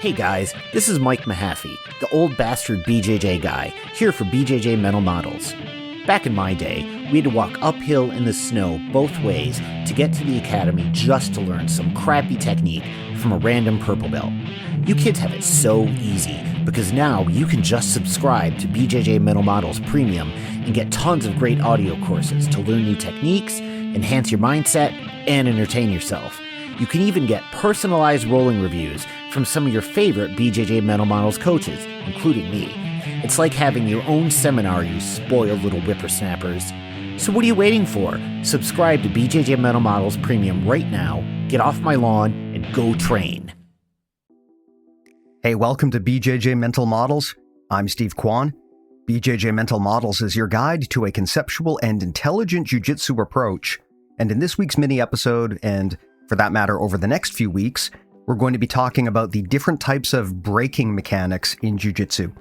Hey guys, this is Mike Mahaffey, the old bastard BJJ guy, here for BJJ Mental Models. Back in my day, we had to walk uphill in the snow both ways to get to the academy just to learn some crappy technique from a random purple belt. You kids have it so easy because now you can just subscribe to BJJ Mental Models Premium and get tons of great audio courses to learn new techniques, enhance your mindset, and entertain yourself. You can even get personalized rolling reviews from some of your favorite BJJ Mental Models coaches, including me. It's like having your own seminar, you spoiled little whippersnappers. So what are you waiting for? Subscribe to BJJ Mental Models Premium right now, get off my lawn, and go train. Hey, welcome to BJJ Mental Models. I'm Steve Kwan. BJJ Mental Models is your guide to a conceptual and intelligent jiu-jitsu approach. And in this week's mini episode, and for that matter over the next few weeks, we're going to be talking about the different types of breaking mechanics in jiu-jitsu.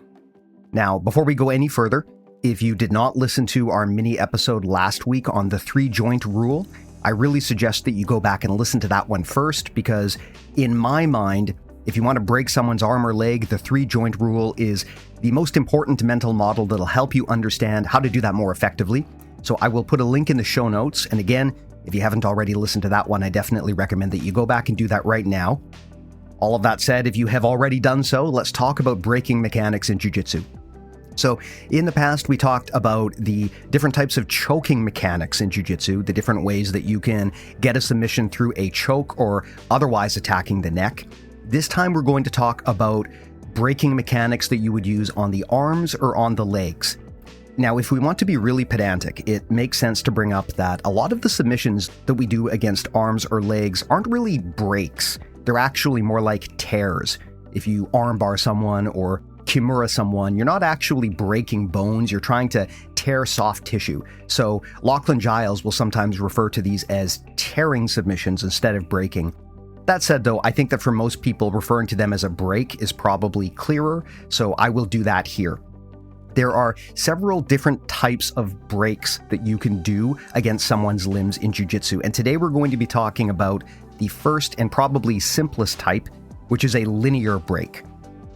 Now, before we go any further, if you did not listen to our mini episode last week on the 3-joint rule, I really suggest that you go back and listen to that one first, because in my mind, if you want to break someone's arm or leg, the 3-joint rule is the most important mental model that'll help you understand how to do that more effectively. So I will put a link in the show notes. And again, if you haven't already listened to that one, I definitely recommend that you go back and do that right now. All of that said, if you have already done so, let's talk about breaking mechanics in jiu-jitsu. So in the past, we talked about the different types of choking mechanics in jiu-jitsu, the different ways that you can get a submission through a choke or otherwise attacking the neck. This time, we're going to talk about breaking mechanics that you would use on the arms or on the legs. Now, if we want to be really pedantic, it makes sense to bring up that a lot of the submissions that we do against arms or legs aren't really breaks. They're actually more like tears. If you armbar someone or kimura someone, you're not actually breaking bones, you're trying to tear soft tissue. So Lachlan Giles will sometimes refer to these as tearing submissions instead of breaking. That said, though, I think that for most people, referring to them as a break is probably clearer, so I will do that here. There are several different types of breaks that you can do against someone's limbs in jiu-jitsu, and today we're going to be talking about the first and probably simplest type, which is a linear break.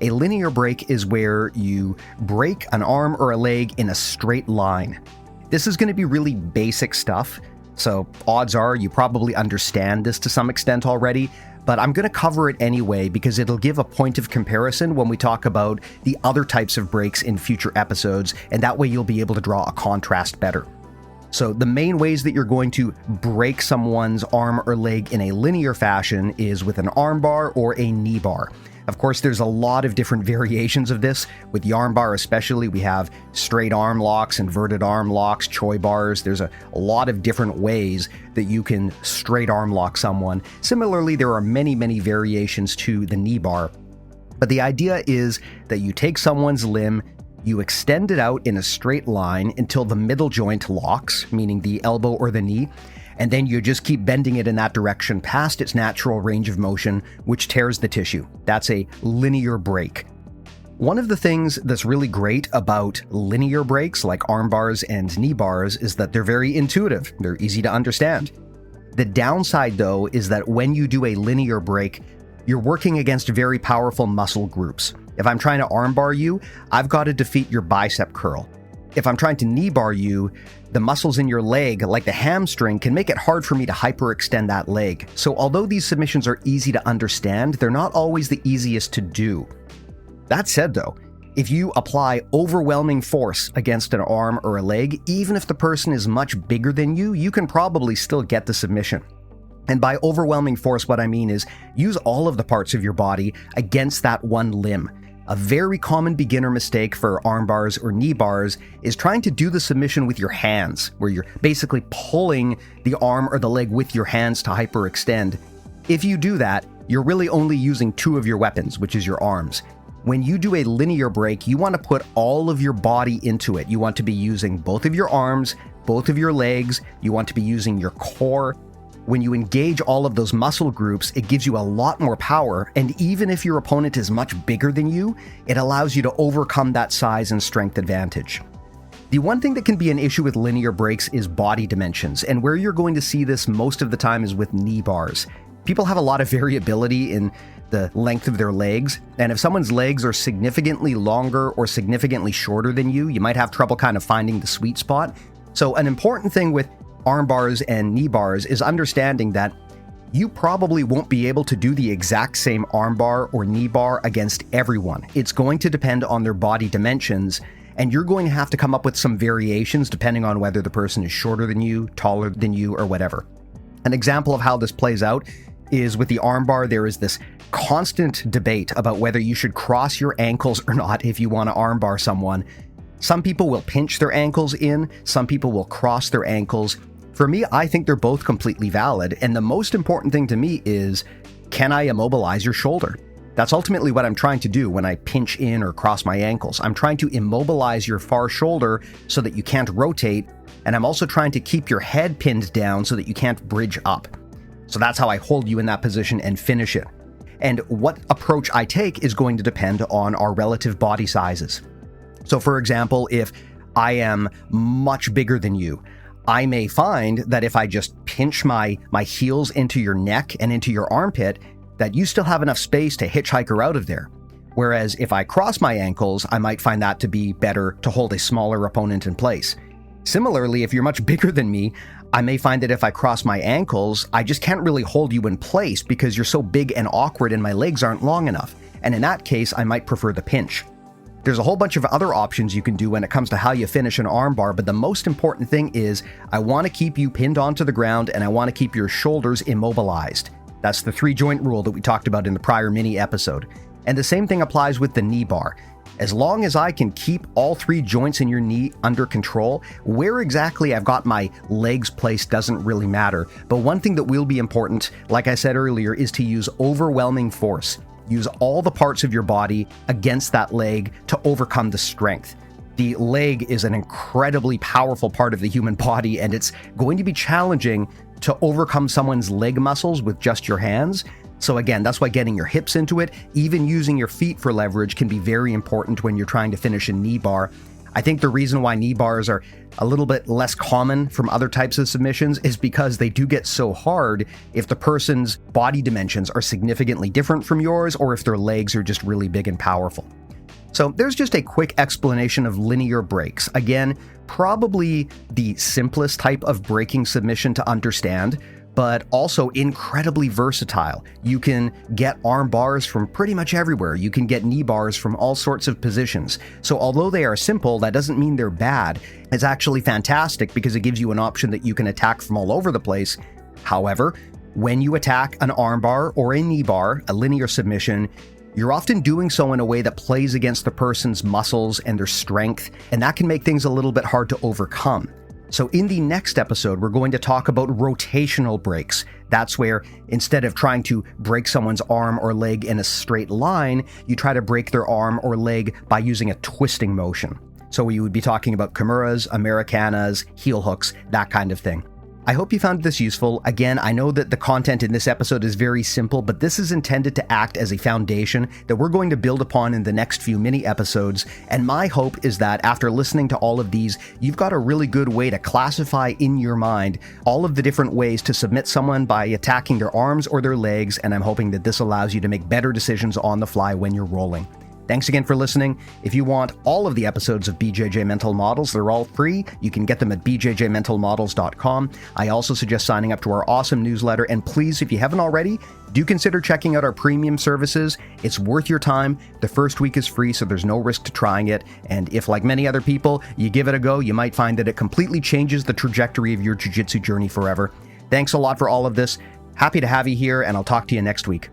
A linear break is where you break an arm or a leg in a straight line. This is going to be really basic stuff, so odds are you probably understand this to some extent already, but I'm going to cover it anyway because it'll give a point of comparison when we talk about the other types of breaks in future episodes, and that way you'll be able to draw a contrast better. So the main ways that you're going to break someone's arm or leg in a linear fashion is with an armbar or a knee bar. Of course, there's a lot of different variations of this. With the armbar especially, we have straight arm locks, inverted arm locks, choi bars. There's a lot of different ways that you can straight arm lock someone. Similarly, there are many, many variations to the knee bar. But the idea is that you take someone's limb, you extend it out in a straight line until the middle joint locks, meaning the elbow or the knee, and then you just keep bending it in that direction past its natural range of motion, which tears the tissue. That's a linear break. One of the things that's really great about linear breaks like arm bars and knee bars is that they're very intuitive. They're easy to understand. The downside, though, is that when you do a linear break, you're working against very powerful muscle groups. If I'm trying to armbar you, I've got to defeat your bicep curl. If I'm trying to knee bar you, the muscles in your leg, like the hamstring, can make it hard for me to hyperextend that leg. So although these submissions are easy to understand, they're not always the easiest to do. That said, though, if you apply overwhelming force against an arm or a leg, even if the person is much bigger than you, you can probably still get the submission. And by overwhelming force, what I mean is use all of the parts of your body against that one limb. A very common beginner mistake for arm bars or knee bars is trying to do the submission with your hands, where you're basically pulling the arm or the leg with your hands to hyperextend. If you do that, you're really only using two of your weapons, which is your arms. When you do a linear break, you want to put all of your body into it. You want to be using both of your arms, both of your legs, you want to be using your core. When you engage all of those muscle groups, it gives you a lot more power, and even if your opponent is much bigger than you, it allows you to overcome that size and strength advantage. The one thing that can be an issue with linear breaks is body dimensions, and where you're going to see this most of the time is with knee bars. People have a lot of variability in the length of their legs. And if someone's legs are significantly longer or significantly shorter than you might have trouble kind of finding the sweet spot. So an important thing with arm bars and knee bars is understanding that you probably won't be able to do the exact same arm bar or knee bar against everyone. It's going to depend on their body dimensions, and you're going to have to come up with some variations depending on whether the person is shorter than you, taller than you, or whatever. An example of how this plays out is with the armbar. There is this constant debate about whether you should cross your ankles or not if you want to armbar someone. Some people will pinch their ankles in, some people will cross their ankles. For me, I think they're both completely valid, and the most important thing to me is, can I immobilize your shoulder? That's ultimately what I'm trying to do when I pinch in or cross my ankles. I'm trying to immobilize your far shoulder so that you can't rotate, and I'm also trying to keep your head pinned down so that you can't bridge up. So that's how I hold you in that position and finish it. And what approach I take is going to depend on our relative body sizes. So for example, if I am much bigger than you, I may find that if I just pinch my heels into your neck and into your armpit, that you still have enough space to hitchhiker out of there. Whereas if I cross my ankles, I might find that to be better to hold a smaller opponent in place. Similarly, if you're much bigger than me, I may find that if I cross my ankles, I just can't really hold you in place because you're so big and awkward and my legs aren't long enough. And in that case, I might prefer the pinch. There's a whole bunch of other options you can do when it comes to how you finish an armbar, but the most important thing is I want to keep you pinned onto the ground and I want to keep your shoulders immobilized. That's the 3-joint rule that we talked about in the prior mini episode. And the same thing applies with the knee bar. As long as I can keep all 3 joints in your knee under control, where exactly I've got my legs placed doesn't really matter. But one thing that will be important, like I said earlier, is to use overwhelming force. Use all the parts of your body against that leg to overcome the strength. The leg is an incredibly powerful part of the human body, and it's going to be challenging to overcome someone's leg muscles with just your hands. So again, that's why getting your hips into it, even using your feet for leverage, can be very important when you're trying to finish a knee bar. I think the reason why knee bars are a little bit less common from other types of submissions is because they do get so hard if the person's body dimensions are significantly different from yours or if their legs are just really big and powerful. So there's just a quick explanation of linear breaks. Again, probably the simplest type of breaking submission to understand, but also incredibly versatile. You can get arm bars from pretty much everywhere. You can get knee bars from all sorts of positions. So although they are simple, that doesn't mean they're bad. It's actually fantastic because it gives you an option that you can attack from all over the place. However, when you attack an arm bar or a knee bar, a linear submission, you're often doing so in a way that plays against the person's muscles and their strength, and that can make things a little bit hard to overcome. So in the next episode, we're going to talk about rotational breaks. That's where instead of trying to break someone's arm or leg in a straight line, you try to break their arm or leg by using a twisting motion. So we would be talking about Kimuras, Americanas, heel hooks, that kind of thing. I hope you found this useful. Again, I know that the content in this episode is very simple, but this is intended to act as a foundation that we're going to build upon in the next few mini episodes. And my hope is that after listening to all of these, you've got a really good way to classify in your mind all of the different ways to submit someone by attacking their arms or their legs. And I'm hoping that this allows you to make better decisions on the fly when you're rolling. Thanks again for listening. If you want all of the episodes of BJJ Mental Models, they're all free. You can get them at bjjmentalmodels.com. I also suggest signing up to our awesome newsletter. And please, if you haven't already, do consider checking out our premium services. It's worth your time. The first week is free, so there's no risk to trying it. And if, like many other people, you give it a go, you might find that it completely changes the trajectory of your jiu-jitsu journey forever. Thanks a lot for all of this. Happy to have you here, and I'll talk to you next week.